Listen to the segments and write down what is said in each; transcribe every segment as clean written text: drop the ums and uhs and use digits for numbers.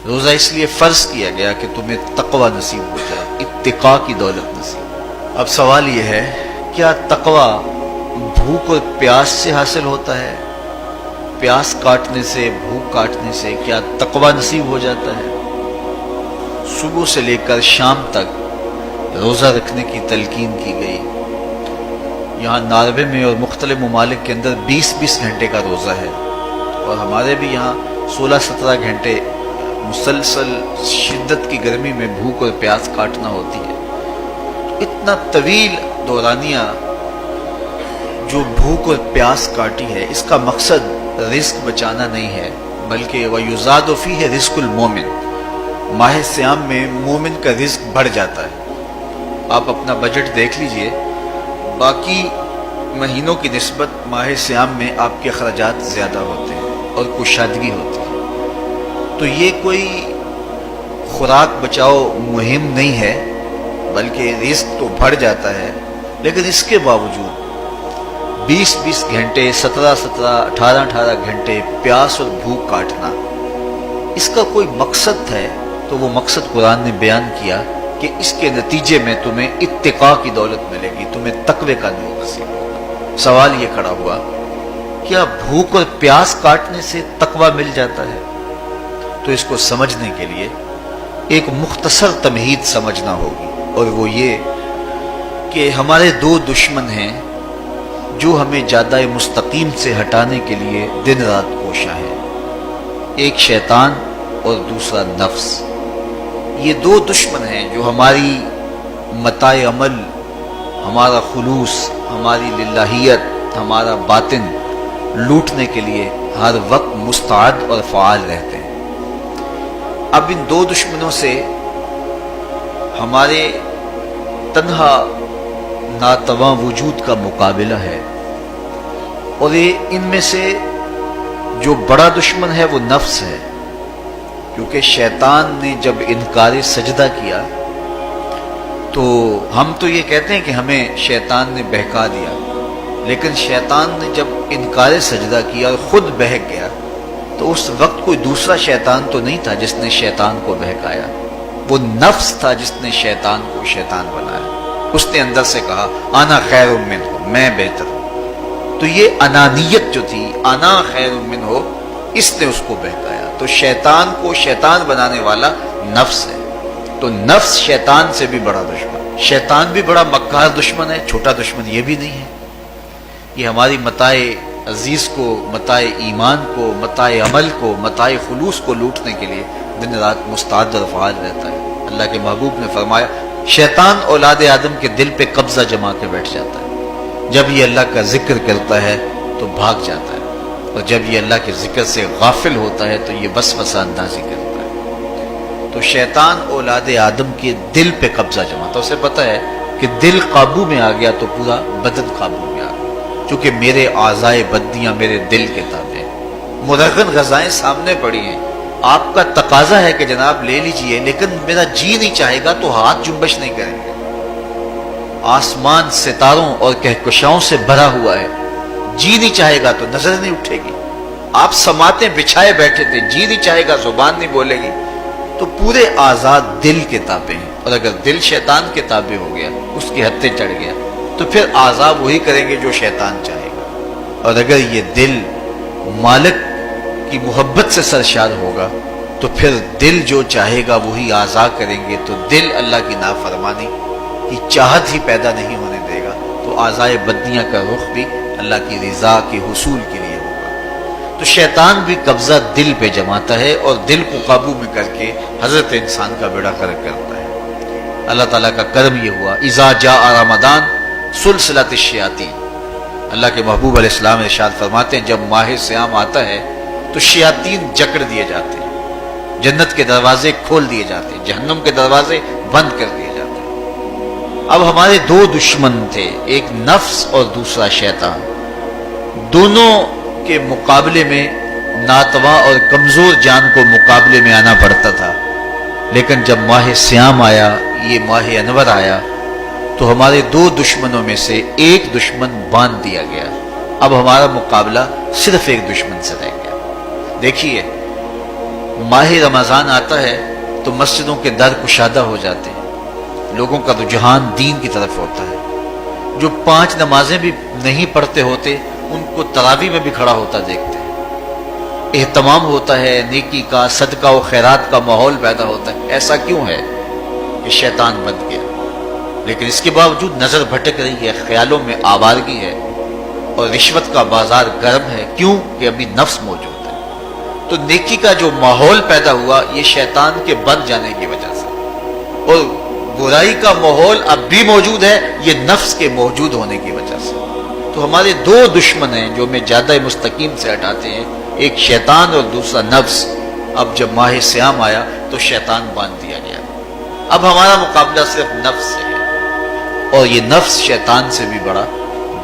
روزہ اس لیے فرض کیا گیا کہ تمہیں تقوی نصیب ہو جائے، اتقاء کی دولت نصیب۔ اب سوال یہ ہے، کیا تقوی بھوک اور پیاس سے حاصل ہوتا ہے؟ پیاس کاٹنے سے، بھوک کاٹنے سے کیا تقوی نصیب ہو جاتا ہے؟ صبح سے لے کر شام تک روزہ رکھنے کی تلقین کی گئی۔ یہاں ناروے میں اور مختلف ممالک کے اندر 20-20 گھنٹے کا روزہ ہے، اور ہمارے بھی یہاں 16-17 گھنٹے مسلسل شدت کی گرمی میں بھوک اور پیاس کاٹنا ہوتی ہے۔ اتنا طویل دورانیہ جو بھوک اور پیاس کاٹی ہے، اس کا مقصد رزق بچانا نہیں ہے، بلکہ وَيُزَادُ فِيهِ رِزْقُ الْمُؤْمِنِ، ماہ صیام میں مومن کا رزق بڑھ جاتا ہے۔ آپ اپنا بجٹ دیکھ لیجئے، باقی مہینوں کی نسبت ماہ صیام میں آپ کے اخراجات زیادہ ہوتے ہیں اور کشادگی ہوتی ہے۔ تو یہ کوئی خوراک بچاؤ مہم نہیں ہے، بلکہ رزق تو بڑھ جاتا ہے، لیکن اس کے باوجود 20-20 گھنٹے، 17-17، 18-18 گھنٹے پیاس اور بھوک کاٹنا، اس کا کوئی مقصد ہے تو وہ مقصد قرآن نے بیان کیا کہ اس کے نتیجے میں تمہیں اتقاء کی دولت ملے گی، تمہیں تقوی کا نور نصیب ہوگا۔ سوال یہ کھڑا ہوا، کیا بھوک اور پیاس کاٹنے سے تقوی مل جاتا ہے؟ تو اس کو سمجھنے کے لیے ایک مختصر تمہید سمجھنا ہوگی، اور وہ یہ کہ ہمارے دو دشمن ہیں جو ہمیں جادہ مستقیم سے ہٹانے کے لیے دن رات کوشاں ہیں، ایک شیطان اور دوسرا نفس۔ یہ دو دشمن ہیں جو ہماری متاع عمل، ہمارا خلوص، ہماری للہیت، ہمارا باطن لوٹنے کے لیے ہر وقت مستعد اور فعال رہتے ہیں۔ اب ان دو دشمنوں سے ہمارے تنہا ناتواں وجود کا مقابلہ ہے، اور ان میں سے جو بڑا دشمن ہے وہ نفس ہے، کیونکہ شیطان نے جب انکار سجدہ کیا تو ہم تو یہ کہتے ہیں کہ ہمیں شیطان نے بہکا دیا، لیکن شیطان نے جب انکار سجدہ کیا اور خود بہک گیا تو اس وقت کوئی دوسرا شیطان تو نہیں تھا جس نے شیطان کو بہکایا، وہ نفس تھا جس نے شیطان کو شیطان بنایا۔ اس نے اندر سے کہا انا خیر منہ، میں بہتر ہوں۔ تو یہ انانیت جو تھی، انا خیر منہ، اس نے اس کو بہکایا۔ تو شیطان کو شیطان بنانے والا نفس ہے، تو نفس شیطان سے بھی بڑا دشمن۔ شیطان بھی بڑا مکار دشمن ہے، چھوٹا دشمن یہ بھی نہیں ہے۔ یہ ہماری متاع عزیز کو، متاع ایمان کو، متاع عمل کو، متاع خلوص کو لوٹنے کے لیے دن رات مستعد اور فعال رہتا ہے۔ اللہ کے محبوب نے فرمایا شیطان اولاد آدم کے دل پہ قبضہ جما کے بیٹھ جاتا ہے، جب یہ اللہ کا ذکر کرتا ہے تو بھاگ جاتا ہے، اور جب یہ اللہ کے ذکر سے غافل ہوتا ہے تو یہ وسوسہ اندازی کرتا ہے۔ تو شیطان اولاد آدم کے دل پہ قبضہ جماتا ہے، اسے پتہ ہے کہ دل قابو میں آ گیا تو پورا بدن قابو میں آ گیا، چونکہ میرے اعضائے بدنیاں میرے دل کے تابع ہیں۔ مرغن غذائیں سامنے پڑی ہیں، آپ کا تقاضا ہے کہ جناب لے لیجئے، لیکن میرا جی نہیں چاہے گا تو ہاتھ جنبش نہیں کریں گے۔ آسمان ستاروں اور کہکشاؤں سے بھرا ہوا ہے، جی نہیں چاہے گا تو نظر نہیں اٹھے گی۔ آپ سماعتیں بچھائے بیٹھے تھے، جی نہیں چاہے گا زبان نہیں بولے گی۔ تو پورے آزاد دل کے تابع ہیں، اور اگر دل شیطان کے تابع ہو گیا، اس کی حد چڑھ گیا، تو پھر اعضاء وہی کریں گے جو شیطان چاہے گا۔ اور اگر یہ دل مالک کی محبت سے سرشار ہوگا تو پھر دل جو چاہے گا وہی اعضاء کریں گے، تو دل اللہ کی نافرمانی کی چاہت ہی پیدا نہیں ہونے دے گا، تو اعضائے بدنیاں کا رخ بھی اللہ کی رضا کے حصول کے لیے ہوگا۔ تو شیطان بھی قبضہ دل پہ جماتا ہے، اور دل کو قابو میں کر کے حضرت انسان کا بیڑا غرق کرتا ہے۔ اللہ تعالیٰ کا کرم یہ ہوا، اذا جاء رمضان سلسلۃ الشیاطین، اللہ کے محبوب علیہ السلام ارشاد فرماتے ہیں جب ماہ صیام آتا ہے تو شیاطین جکڑ دیے جاتے ہیں، جنت کے دروازے کھول دیے جاتے ہیں، جہنم کے دروازے بند کر دیے جاتے ہیں۔ اب ہمارے دو دشمن تھے، ایک نفس اور دوسرا شیطان، دونوں کے مقابلے میں ناتواں اور کمزور جان کو مقابلے میں آنا پڑتا تھا، لیکن جب ماہ صیام آیا، یہ ماہ انور آیا، تو ہمارے دو دشمنوں میں سے ایک دشمن باندھ دیا گیا۔ اب ہمارا مقابلہ صرف ایک دشمن سے رہ گیا۔ دیکھیے ماہ رمضان آتا ہے تو مسجدوں کے در کشادہ ہو جاتے ہیں، لوگوں کا رجحان دین کی طرف ہوتا ہے۔ جو 5 نمازیں بھی نہیں پڑھتے ہوتے ان کو تراویح میں بھی کھڑا ہوتا دیکھتے ہیں، اہتمام ہوتا ہے، نیکی کا، صدقہ و خیرات کا ماحول پیدا ہوتا ہے۔ ایسا کیوں ہے کہ شیطان بند گیا، لیکن اس کے باوجود نظر بھٹک رہی ہے، خیالوں میں آوارگی ہے اور رشوت کا بازار گرم ہے۔ کیوں کہ ابھی نفس موجود ہے۔ تو نیکی کا جو ماحول پیدا ہوا یہ شیطان کے بند جانے کی وجہ سے، اور برائی کا ماحول اب بھی موجود ہے یہ نفس کے موجود ہونے کی وجہ سے۔ تو ہمارے 2 دشمن ہیں جو ہمیں زیادہ مستقیم سے ہٹاتے ہیں، ایک شیطان اور دوسرا نفس۔ اب جب ماہ صیام آیا تو شیطان باندھ دیا گیا، اب ہمارا مقابلہ صرف نفس سے ہے، اور یہ نفس شیطان سے بھی بڑا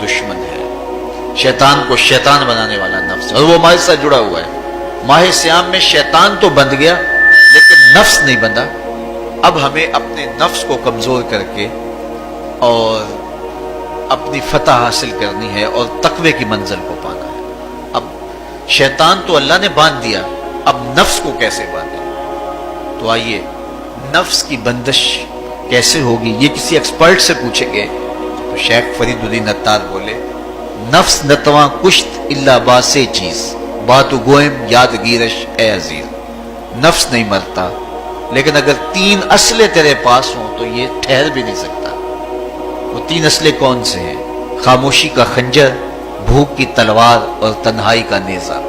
دشمن ہے۔ شیطان کو شیطان بنانے والا نفس، اور وہ ہمارے ساتھ جڑا ہوا ہے۔ ماہ صیام میں شیطان تو بند گیا لیکن نفس نہیں بندھا۔ اب ہمیں اپنے نفس کو کمزور کر کے اور اپنی فتح حاصل کرنی ہے اور تقوی کی منزل کو پانا ہے۔ اب شیطان تو اللہ نے باندھ دیا، اب نفس کو کیسے باندھیں؟ تو آئیے نفس کی بندش کیسے ہوگی یہ کسی ایکسپرٹ سے پوچھیں گے۔ تو شیخ فرید الدین عطار بولے، نفس نتواں کشت الا باسے چیز، باتو گوئم یاد گیرش اے عزیز۔ نفس نہیں مرتا لیکن اگر 3 اسلحے تیرے پاس ہوں تو یہ ٹھہر بھی نہیں سکتا۔ وہ 3 اسلحے کون سے ہیں؟ خاموشی کا خنجر، بھوک کی تلوار اور تنہائی کا نیزہ۔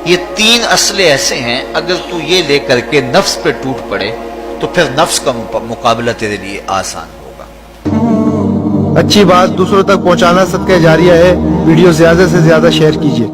یہ 3 اسلحے ایسے ہیں اگر تو یہ لے کر کے نفس پہ ٹوٹ پڑے تو پھر نفس کا مقابلہ تیرے لیے آسان ہوگا۔ اچھی بات دوسروں تک پہنچانا صدقہ جاریہ ہے۔ ویڈیو زیادہ سے زیادہ شیئر کیجیے۔